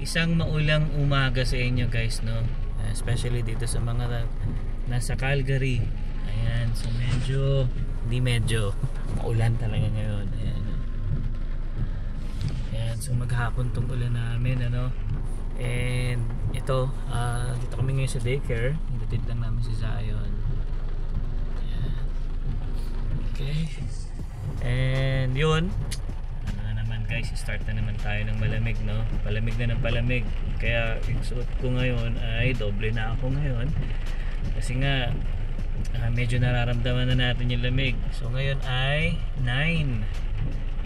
Isang maulang umaga sa inyo guys, no? Especially dito sa mga nasa Calgary. Ayan, so medyo maulan talaga ngayon. Ayan. Ayan, so maghapon tong ulan namin, ano? And ito, dito kami ngayon sa daycare. Hinatid lang namin si Zion. Ayan. Okay. And yun, guys, start na naman tayo ng malamig, no? Palamig na ng palamig. Kaya yung suot ko ngayon ay doble na ako ngayon. Kasi nga medyo nararamdaman na natin yung lamig. So ngayon ay 9.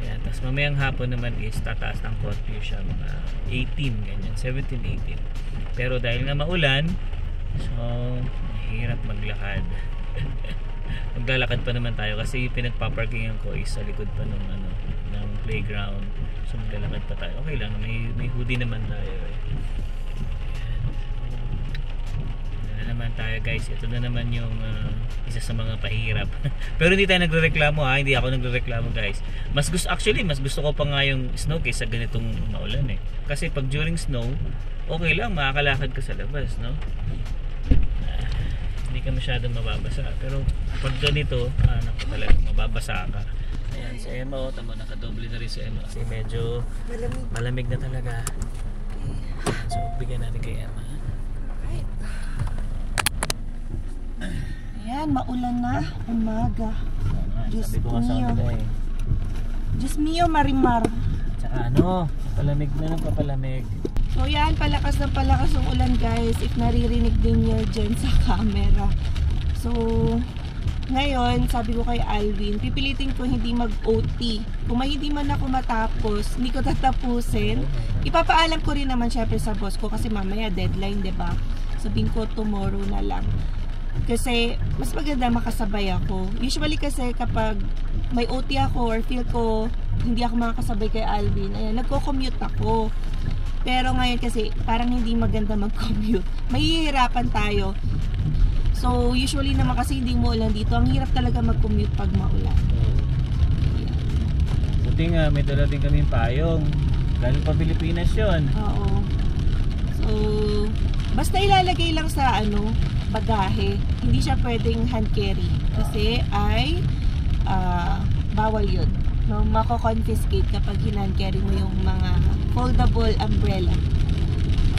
Yan, tapos mamayang hapon naman is tataas ng konti siya, mga 18 ganyan, 17, 18. Pero dahil nga maulan, so mahirap maglakad. Maglalakad pa naman tayo kasi yung pinagpaparkingan ko is sa likod pa ng playground. So maglalakad pa tayo. Okay lang, may hoodie naman tayo eh. Naman tayo guys, ito na naman yung isa sa mga pahirap. Pero hindi tayo nagrereklamo ha, hindi ako nagrereklamo guys. Mas gusto ko pa nga yung snow kaysa ganitong maulan eh. Kasi pag during snow, okay lang, makakalakad ka sa labas, no? Hindi ka masyadong mababasa. Pero pag ganito, talaga mababasa ka. Ayan, si Emma, tamo, nakadoble na rin si Emma kasi medyo malamig na talaga. So bigyan natin kay Emma. Ayan, maulan na umaga. Diyos mio. Diyos mio, Marimar. Tsaka papalamig na ng papalamig. So yan, palakas ng palakas ng ulan guys. If naririnig din nyo dyan sa camera. So ngayon, sabi ko kay Alvin, pipilitin ko hindi mag-OT. Kung hindi man ako matapos, hindi ko tatapusin. Ipapaalam ko rin naman syempre sa boss ko kasi mamaya deadline, 'di ba? Sabihin ko tomorrow na lang. Kasi mas maganda makasabay ako. Usually kasi kapag may OT ako or feel ko hindi ako makakasabay kay Alvin, ayan, nagko-commute ako. Pero ngayon kasi parang hindi maganda mag-commute. Mahihirapan tayo. So, usually naman kasi hindi mo ulan dito. Ang hirap talaga mag-commute pag maulan. Buti nga, may dala din kaming payong. Galing pa Pilipinas yun. Oo. So, basta ilalagay lang sa bagahe. Hindi siya pwedeng hand carry. Kasi ay bawal yun. No, mako-confiscate kapag hand carry mo yung mga foldable umbrella.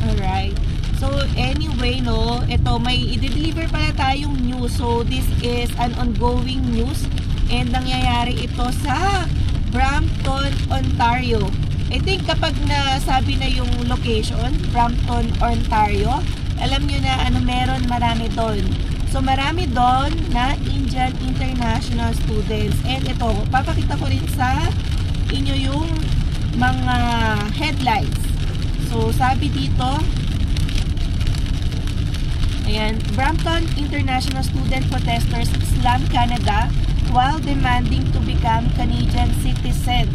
Alright. So anyway, ito may i-deliver pala tayong news. So this is an ongoing news and nangyayari ito sa Brampton, Ontario. I think kapag nasabi na yung location, Brampton, Ontario, alam nyo na marami doon. So marami doon na Indian international students. And ito, papakita ko rin sa inyo yung mga headlines. So sabi dito, ayan, Brampton international student protesters slam Canada while demanding to become Canadian citizens.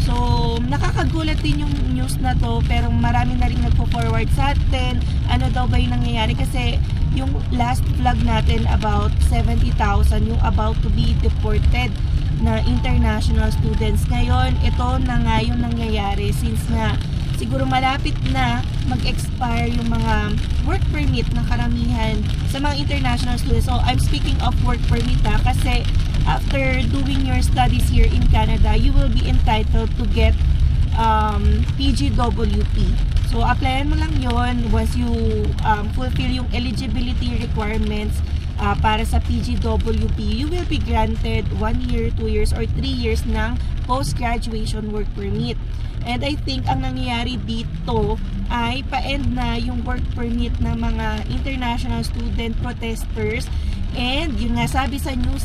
So, nakakagulat din yung news na to, pero marami na rin nagpo-forward sa atin. Ano daw ba yung nangyayari? Kasi yung last vlog natin about 70,000 yung about to be deported na international students. Ngayon, ito na nga yung nangyayari since nga siguro malapit na mag-expire yung mga work permit ng karamihan sa mga international students. So, I'm speaking of work permit kasi after doing your studies here in Canada, you will be entitled to get PGWP. So, applyan mo lang yon once you fulfill yung eligibility requirements para sa PGWP. You will be granted 1 year, 2 years, or 3 years ng post-graduation work permit. And I think ang nangyayari dito ay pa-end na yung work permit ng mga international student protesters. And yung nga sabi sa news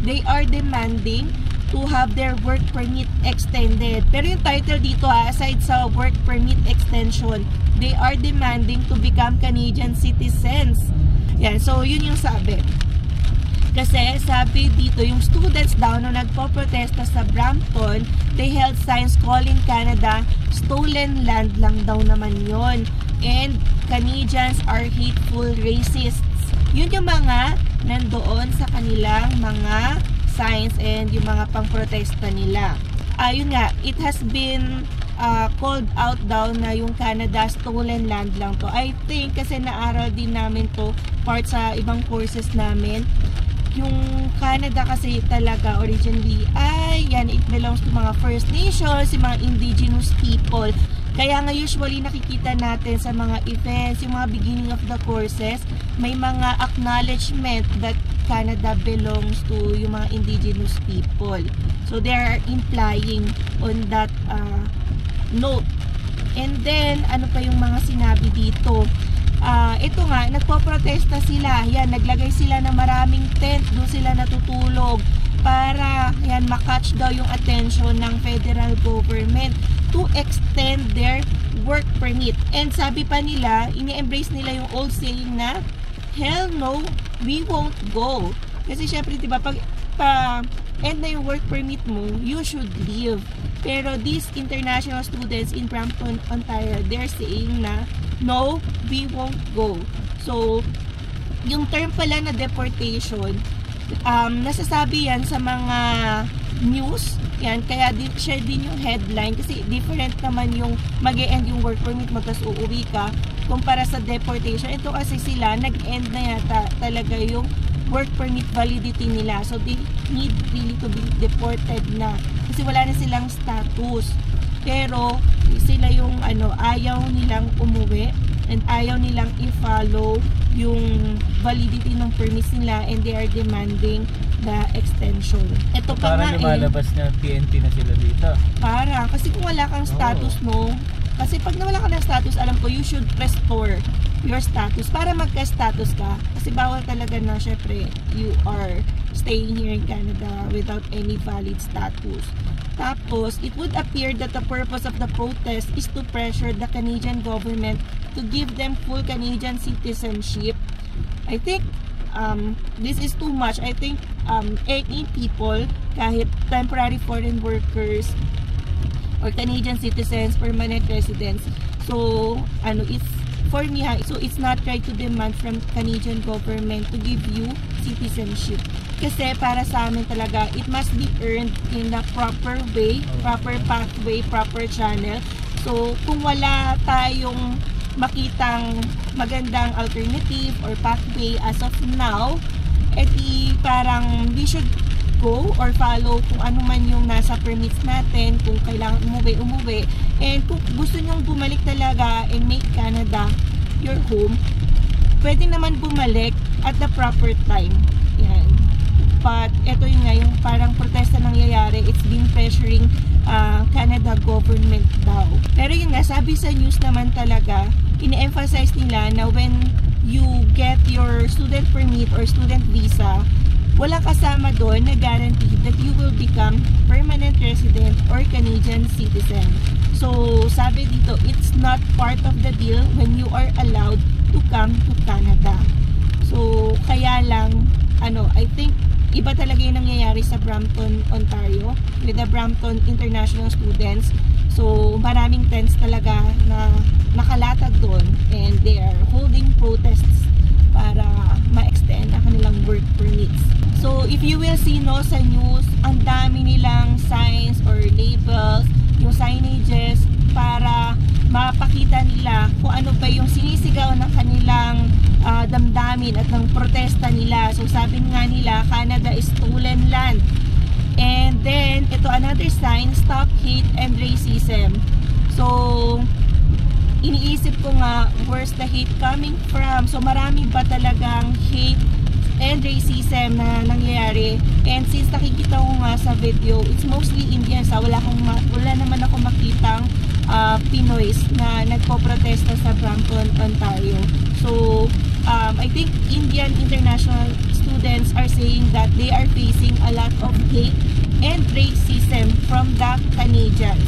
they are demanding to have their work permit extended. Pero yung title dito aside sa work permit extension, they are demanding to become Canadian citizens. Yan, so yun yung sabi. Kasi sabi dito, yung students daw na nagpo-protesta sa Brampton, they held signs calling Canada stolen land lang daw naman yon. And Canadians are hateful racists. Yun yung mga nandoon sa kanilang mga signs and yung mga pang-protesta nila. Ayun nga, it has been called out daw na yung Canada stolen land lang to. I think kasi naaral din namin to part sa ibang courses namin. Yung Canada kasi talaga originally ay yan, it belongs to mga First Nations, yung mga indigenous people. Kaya nga usually nakikita natin sa mga events, yung mga beginning of the courses, may mga acknowledgement that Canada belongs to yung mga indigenous people. So they are implying on that note. And then, ano pa yung mga sinabi dito? Ito nga, nagpo-protesta sila. Yan, naglagay sila ng maraming tent. Doon sila natutulog para yan, makatch daw yung attention ng federal government to extend their work permit. And sabi pa nila, ini-embrace nila yung old saying na, hell no, we won't go. Kasi syempre, diba, pag end na yung work permit mo, you should leave. Pero these international students in Brampton, Ontario, they're saying na, no, we won't go. So, yung term pala na deportation, nasasabi yan sa mga news, yan, kaya share din yung headline, kasi different naman yung mag-e-end yung work permit mo, tapos uuwi ka, kumpara sa deportation. Ito kasi sila, nag-end na yata talaga yung work permit validity nila. So, they need really to be deported na. Kasi wala na silang status. Pero, sila yung ayaw nilang umuwi and ayaw nilang i-follow yung validity ng permits nila and they are demanding the extension. Ito pa parang lumalabas na PNP na sila dito. Kasi kung wala kang status, no? Kasi pag nawala ka ng status, alam ko, you should restore your status para magka-status ka. Kasi bawal talaga na, syempre, you are staying here in Canada without any valid status. Tapos, it would appear that the purpose of the protest is to pressure the Canadian government to give them full Canadian citizenship. I think this is too much. I think any people, kahit temporary foreign workers or Canadian citizens, permanent residents, so it's for me so it's not right to demand from Canadian government to give you citizenship. Kasi para sa amin talaga, it must be earned in a proper way, proper pathway, proper channel. So kung wala tayong makitang magandang alternative or pathway as of now, edi parang we should go or follow kung ano man yung nasa permits natin, kung kailangan umuwi. And kung gusto nyong bumalik talaga and make Canada your home, pwede naman bumalik at the proper time. Yan. But ito yung nga, yung parang protesta nangyayari, it's been pressuring Canada government daw. Pero yun nga, sabi sa news naman talaga, ine-emphasize nila na when you get your student permit or student visa, wala kasama doon na guarantee that you will become permanent resident or Canadian citizen. So, sabi dito, it's not part of the deal when you are allowed to come to Canada. So, kaya lang, I think, iba talaga yung nangyayari sa Brampton, Ontario, with the Brampton international students. So, maraming tents talaga na nakalatag doon and they are holding protests para ma-extend ang kanilang work permits. So, if you will see sa news, ang dami nilang signs or labels, yung signages para mapakita nila kung ano ba yung sinisigaw ng kanilang damdamin at ng protesta nila. So, sabi nga nila, Canada is stolen land. And then, ito another sign, stop hate and racism. So, iniisip ko nga, where's the hate coming from? So, marami ba talagang hate and racism na nangyayari? And since nakikita ko nga sa video, it's mostly Indians. Wala naman ako makitang Pinoys na nagpo-protesta sa Brampton, Ontario. So, I think Indian international students are saying that they are facing a lot of hate and racism from the Canadians.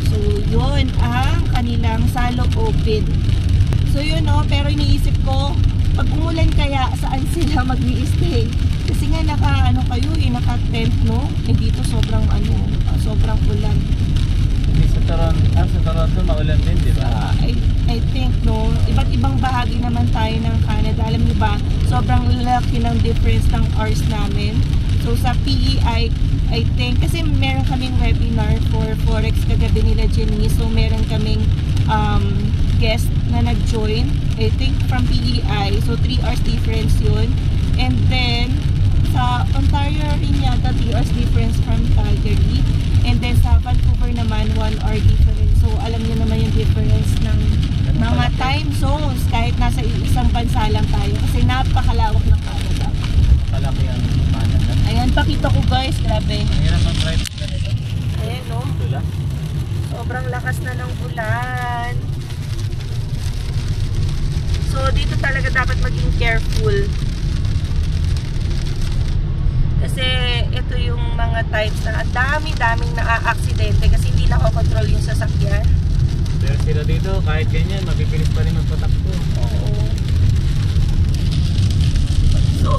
So, yun ang kanilang saloobin. So, yun pero iniisip ko, pag umulan kaya, saan sila mag-i-stay? Kasi nga naka-tent, no? Dito sobrang sobrang ulan. Sa Toronto maulan din, di ba? I think, no? Iba't ibang bahagi naman tayo ng Canada. Alam niyo ba, sobrang laki ng difference ng hours namin. So, sa PEI, I think, kasi meron kaming webinar for Forex kagabi nila Jenny. So, meron kaming guest na nag-join. I think from PEI. So, 3 hours difference yun. And then, sa Ontario rin yata 3 hours difference from Calgary. And then, sa Vancouver naman, 1 hour difference. So, alam niyo naman yung difference ng mga time zones kahit nasa isang bansa lang tayo. Kasi napakalawak ng Canada. Kalaki ang Canada. Ayan, pakita ko guys. Grabe. Mahirap ang drive ganito. Ayan, no? Tula. Sobrang lakas na ng ulan. So, dito talaga dapat maging careful. Kasi, ito yung mga types na dami-daming naa-aksidente kasi hindi nakokontrol yung sasakyan. Pero sila dito, kahit ganyan, mabibilis pa rin magpatakbo. Oo. So,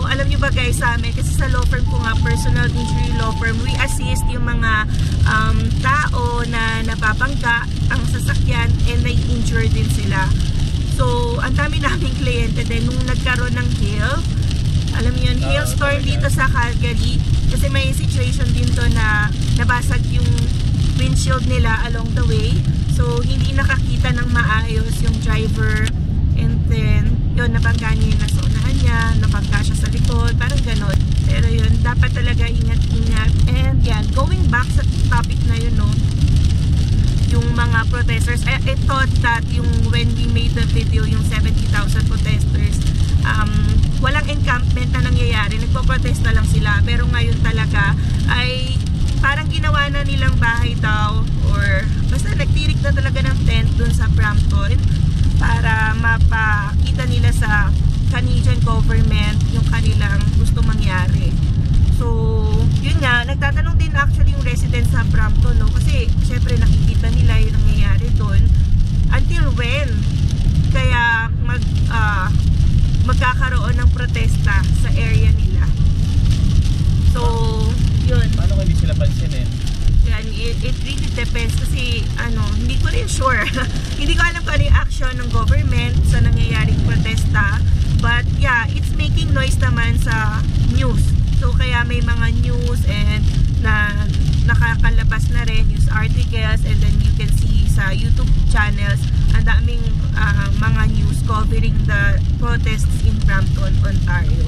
alam nyo ba guys sa amin, kasi sa law firm ko nga, personal injury law firm, we assist yung mga tao na napapangga ang sasakyan and nai-injure din sila. So, ang dami naming kliyente din nung nagkaroon ng hail. Alam niyo yun, hailstorm dito sa Calgary. Kasi may situation din to na nabasag yung windshield nila along the way. So, hindi nakakita ng maayos yung driver. And then, yun, napangga niya yung nasa unahan niya, napangga siya sa likod, parang ganon. Pero yun, dapat talaga ingat-ingat. And yan, going back sa topic na yun, no, yung mga protesters, I thought that yung when we made the video, yung 70,000 protesters, walang encampment na nangyayari, nagpo-protesta lang sila. Pero ngayon talaga ay parang ginawa na nilang bahay daw, or basta nagtirik na talaga ng tent dun sa Brampton para mapakita nila sa Canadian government yung kanilang gusto mangyari. So, yun nga, nagtatanong din actually yung residents sa Brampton, no? Kasi syempre nakikita nila yung nangyayari doon. Until when kaya magkakaroon ng protesta sa area nila? So, yun. Paano kung hindi sila pansinin? Yan, it really depends kasi hindi ko rin sure. Hindi ko alam kung ano yung action ng government sa nangyayaring protesta. But yeah, it's making noise naman sa news. So kaya may mga news and na nakakalabas na rin news articles, and then you can see sa YouTube channels ang daming mga news covering the protests in Brampton, Ontario.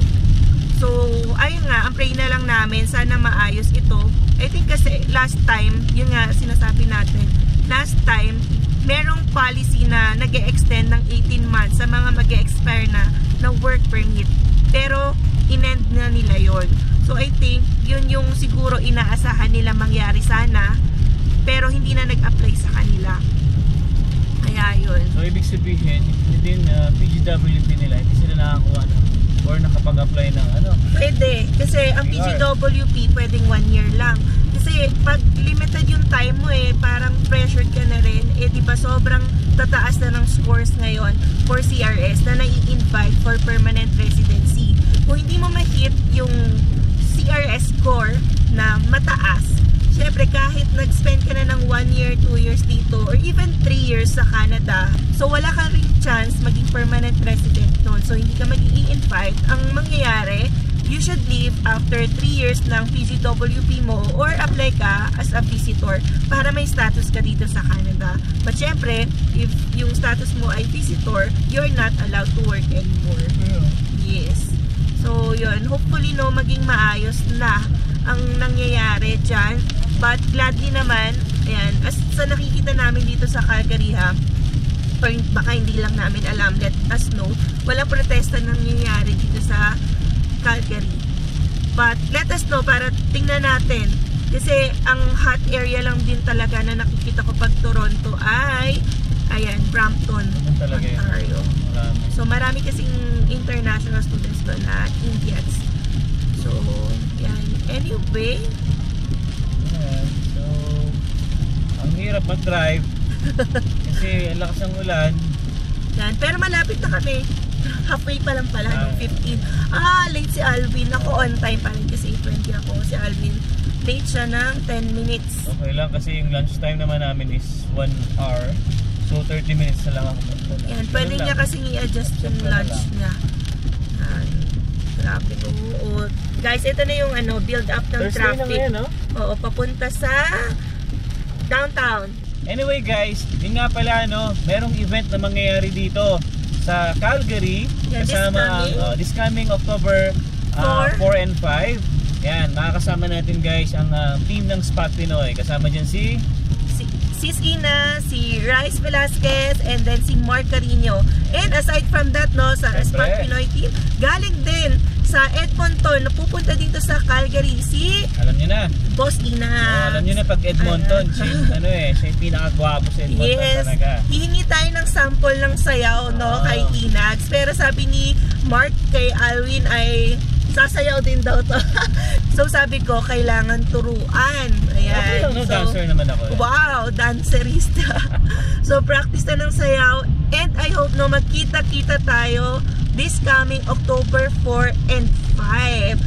So ayun nga, ang pray na lang namin sana maayos ito. I think kasi last time, yun nga sinasabi natin, last time merong policy na nag-e-extend ng 18 months sa mga mag-e-expire na work permit. Pero in-end na nila yon. So I think yun yung siguro inaasahan nila mangyari sana, pero hindi na nag-apply sa kanila. Kaya yun. So ibig sabihin, hindi PGWP nila, hindi sila nakakuha or nakapag-apply ng Pwede. Kasi ang PGWP pwedeng 1 year lang. Kasi pag limited yung time mo parang pressured ka na rin. Diba sobrang tataas na ng scores ngayon for CRS na nai-invite for permanent residency. Kung hindi mo ma-hit yung CRS score na mataas, syempre kahit nag-spend ka na ng 1 year, 2 years dito, or even 3 years sa Canada, so wala ka rin chance maging permanent resident doon. So hindi ka mag-i-invite. Ang mangyayari, you should leave after 3 years ng PGWP mo or apply ka as a visitor para may status ka dito sa Canada. But syempre, if yung status mo ay visitor, you're not allowed to work anymore. Yes. So yun, hopefully maging maayos na ang nangyayari dyan. But gladly naman, ayan, as sa nakikita namin dito sa Calgary or baka hindi lang namin alam, let us know, walang protesta nangyayari dito sa Calgary. But let us know para tingnan natin. Kasi ang hot area lang din talaga na nakikita ko pag Toronto ay ayan, Brampton, Ontario. So marami kasing international students doon na Indians. So yan. Anyway, so ang hirap mag-drive kasi ang lakas ng ulan. yan. Pero malapit na kami. Halfway pa lang pala ng 15. Late si Alvin. Ako on time pa rin kasi 8:20 ako. Si Alvin, late siya ng 10 minutes. Okay lang kasi yung lunch time naman namin is 1 hour. So 30 minutes na lang ako. Yan, pwede niya kasing i-adjust yung lunch niya. Traffic. Oo. Guys, ito na yung build up ng Thursday na traffic. ngayon, no? Oo, papunta sa downtown. Anyway guys, yun nga pala merong event na mangyayari dito sa Calgary kasama this coming October 4 and 5. Yan, makakasama natin guys ang team ng Spot Pinoy. Kasama dyan si Sis Ina, si Rice Velasquez, and then si Mark Carino. And aside from that, sa Spot Pinoy team, galing din sa Edmonton, napupunta dito sa Calgary si alam niyo na, Boss Ina. alam niyo na pag Edmonton, siya yung pinakagwapo sa Edmonton talaga. Hihingi tayo ng sample ng sayaw kay Inags. Pero sabi ni Mark kay Alwin ay sasayaw din daw to. So sabi ko, kailangan turuan. Ayan. Okay, dancer naman ako. Wow, dancerista. So practice na ng sayaw. And I hope magkita-kita tayo this coming October 4 and 5.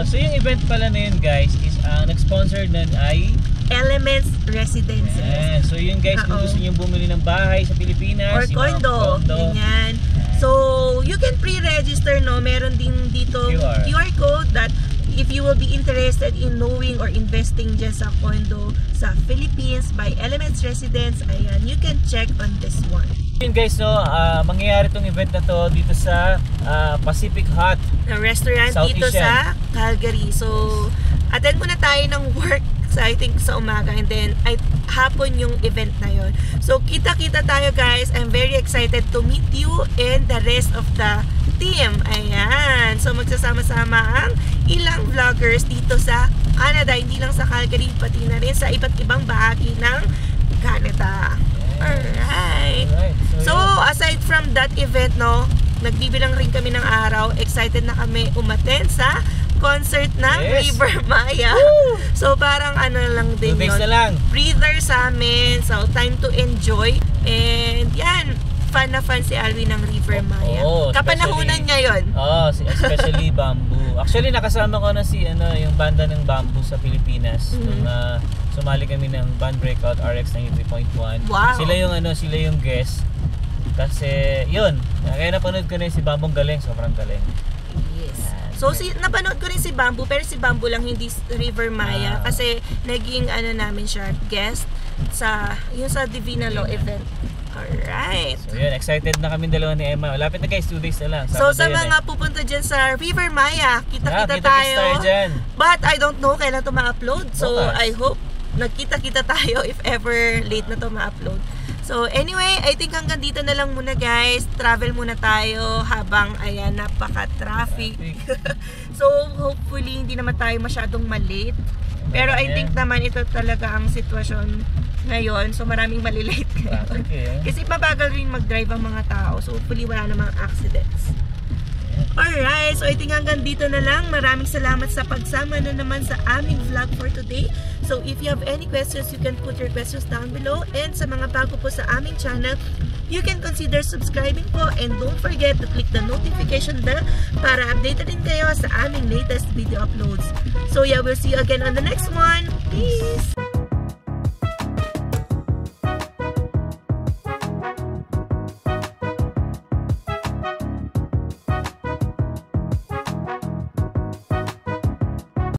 So yung event pala na yun guys is nag-sponsor nun ay Elements Residences. Yeah. So yun guys, kung gusto nyo bumili ng bahay sa Pilipinas or condo. Ganyan. So, you can pre-register, meron din dito QR code that if you will be interested in knowing or investing dyan sa condo sa Philippines by Elements Residence, ayan, you can check on this one. Yun guys, mangyayari tong event na to dito sa Pacific Hut na restaurant dito sa Calgary. So, attend muna tayo ng work I think sa umaga, and then hapon yung event na yon. So kita-kita tayo guys. I'm very excited to meet you and the rest of the team. Ayan. So magsasama-sama ang ilang vloggers dito sa Canada, hindi lang sa Calgary, pati na rin sa iba't ibang bahagi ng Canada. Alright. So aside from that event, nagbibilang rin kami ng araw. Excited na kami umattend sa concert ng River Maya. Woo! So parang lang din yun. Breather sa amin. So time to enjoy. And yan, fun na fun si Alwin ng River Maya. Kapanahunan niya yun. Especially Bamboo. Actually nakasama ko na yung banda ng Bamboo sa Pilipinas. Nung sumali kami ng Band Breakout RX 93.1. Wow. Sila yung guest. Kasi yun, kaya napanood ko na si Bamboo, galing, sobrang galing. So napanood ko rin si Bamboo, pero si Bamboo lang, hindi River Maya, kasi naging namin siya guest sa Divina Law event. Alright. So yun, excited na kami dalawa ni Emma. Malapit na guys, 2 days na lang. So sa mga pupunta dyan sa River Maya, kita-kita tayo. But I don't know kailan ito ma-upload. So I hope nagkita-kita tayo if ever late na ito ma-upload. So anyway, I think hanggang dito na lang muna guys. Travel muna tayo habang ayan, napaka-traffic. So hopefully hindi naman tayo masyadong malate. Pero I think naman ito talaga ang sitwasyon ngayon. So maraming malilate ngayon. Kasi mabagal rin mag-drive ang mga tao. So hopefully wala namang accidents. Alright, so I think hanggang dito na lang. Maraming salamat sa pagsama na naman sa aming vlog for today. So if you have any questions, you can put your questions down below. And sa mga bago po sa aming channel, you can consider subscribing po. And don't forget to click the notification bell para updated din kayo sa aming latest video uploads. So yeah, we'll see you again on the next one. Peace!